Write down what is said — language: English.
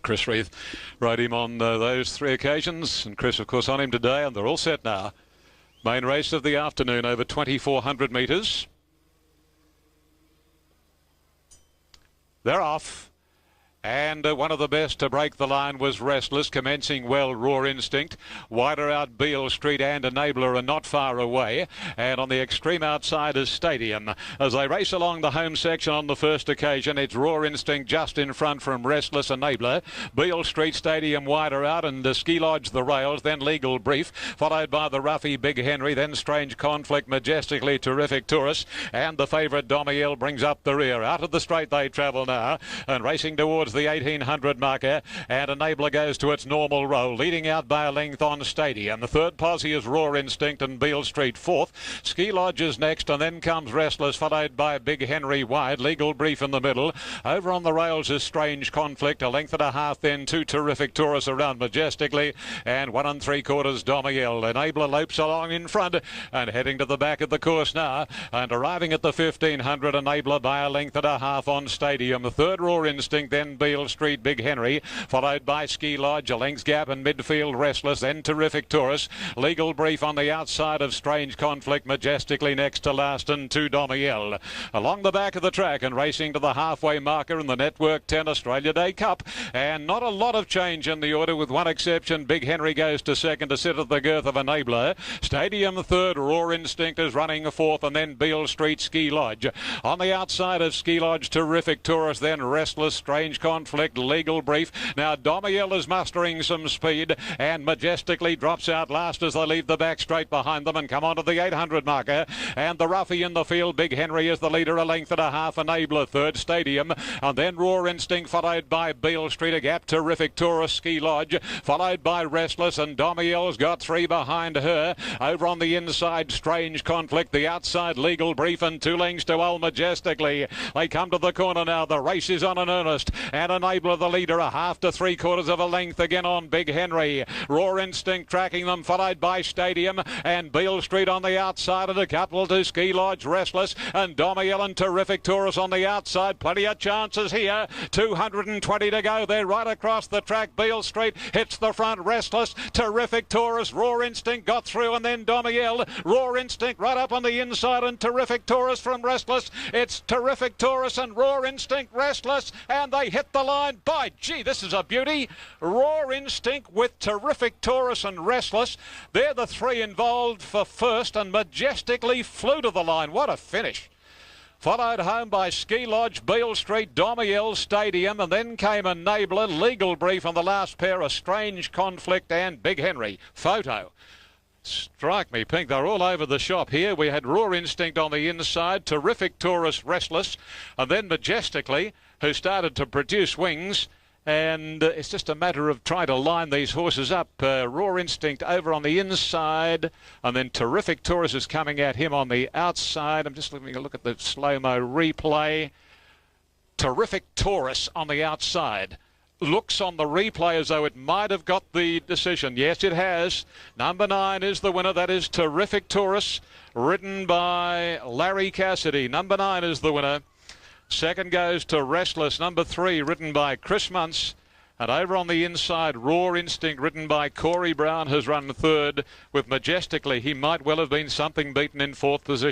Chris Reith rode him on those 3 occasions, and Chris, of course, on him today, and they're all set now. Main race of the afternoon over 2,400 metres. They're off. And one of the best to break the line was Restless, commencing well, Raw Instinct. Wider out, Beale Street and Enabler are not far away. And on the extreme outside is Stadium. As they race along the home section on the first occasion, it's Raw Instinct just in front from Restless, Enabler. Beale Street, Stadium wider out, and Ski Lodge the rails, then Legal Brief, followed by the Roughy Big Henry, then Strange Conflict, Majestically Terrific Tourist, and the favourite Domiel brings up the rear. Out of the straight they travel now, and racing towards the 1800 marker, and Enabler goes to its normal roll, leading out by a length on Stadium. The third posse is Raw Instinct and Beale Street fourth. Ski Lodge is next, and then comes Restless, followed by Big Henry wide, Legal Brief in the middle. Over on the rails is Strange Conflict, a length and a half, then 2 Terrific Tourists around Majestically, and 1 3/4 Domiel. Enabler lopes along in front and heading to the back of the course now, and arriving at the 1500, Enabler by a length and a half on Stadium. The third Raw Instinct, then Beale Street, Big Henry, followed by Ski Lodge, a length's gap, and midfield Restless, then Terrific Tourist. Legal Brief on the outside of Strange Conflict, Majestically next to last, and 2 Domiel. Along the back of the track and racing to the halfway marker in the Network 10 Australia Day Cup, and not a lot of change in the order with one exception. Big Henry goes to second to sit at the girth of Enabler. Stadium third, Raw Instinct is running fourth, and then Beale Street, Ski Lodge. On the outside of Ski Lodge, Terrific Tourist, then Restless, Strange Conflict, Legal Brief. Now Domiel is mustering some speed, and Majestically drops out last as they leave the back straight behind them and come on to the 800 marker. And the Roughy in the field, Big Henry is the leader, a length and a half. Enabler third, Stadium, and then Raw Instinct, followed by Beale Street, a gap, Terrific Tourist, Ski Lodge, followed by Restless, and Domiel's got 3 behind her. Over on the inside, Strange Conflict, the outside, Legal Brief, and 2 lengths to Old Majestically. They come to the corner now. The race is on in earnest, and Enabler the leader, a half to 3/4 of a length again on Big Henry. Raw Instinct tracking them, followed by Stadium and Beale Street on the outside, and a couple to Ski Lodge, Restless, and Domiel and Terrific Tourist on the outside. Plenty of chances here. 220 to go. They're right across the track. Beale Street hits the front. Restless, Terrific Tourist, Raw Instinct got through, and then Domiel. Raw Instinct right up on the inside, and Terrific Tourist from Restless. It's Terrific Tourist and Raw Instinct, Restless, and they hit the line. By gee, this is a beauty. Raw Instinct with Terrific Tourist and Restless. They're the 3 involved for first, and Majestically flew to the line. What a finish. Followed home by Ski Lodge, Beale Street, Domiel, Stadium, and then came Enabler, Legal Brief on the last pair, a Strange Conflict, and Big Henry. Photo. Strike me pink, they're all over the shop here. We had Raw Instinct on the inside, Terrific Tourist, Restless, and then Majestically, who started to produce wings. And it's just a matter of trying to line these horses up. Raw Instinct over on the inside, and then Terrific Tourist is coming at him on the outside. I'm just looking a look at the slow-mo replay. Terrific Tourist on the outside. Looks on the replay as though it might have got the decision. Yes, it has. Number 9 is the winner. That is Terrific Tourist, ridden by Larry Cassidy. Number 9 is the winner. Second goes to Restless, number 3, ridden by Chris Muntz. And over on the inside, Raw Instinct, ridden by Corey Brown, has run third. With Majestically, he might well have been something beaten in 4th position.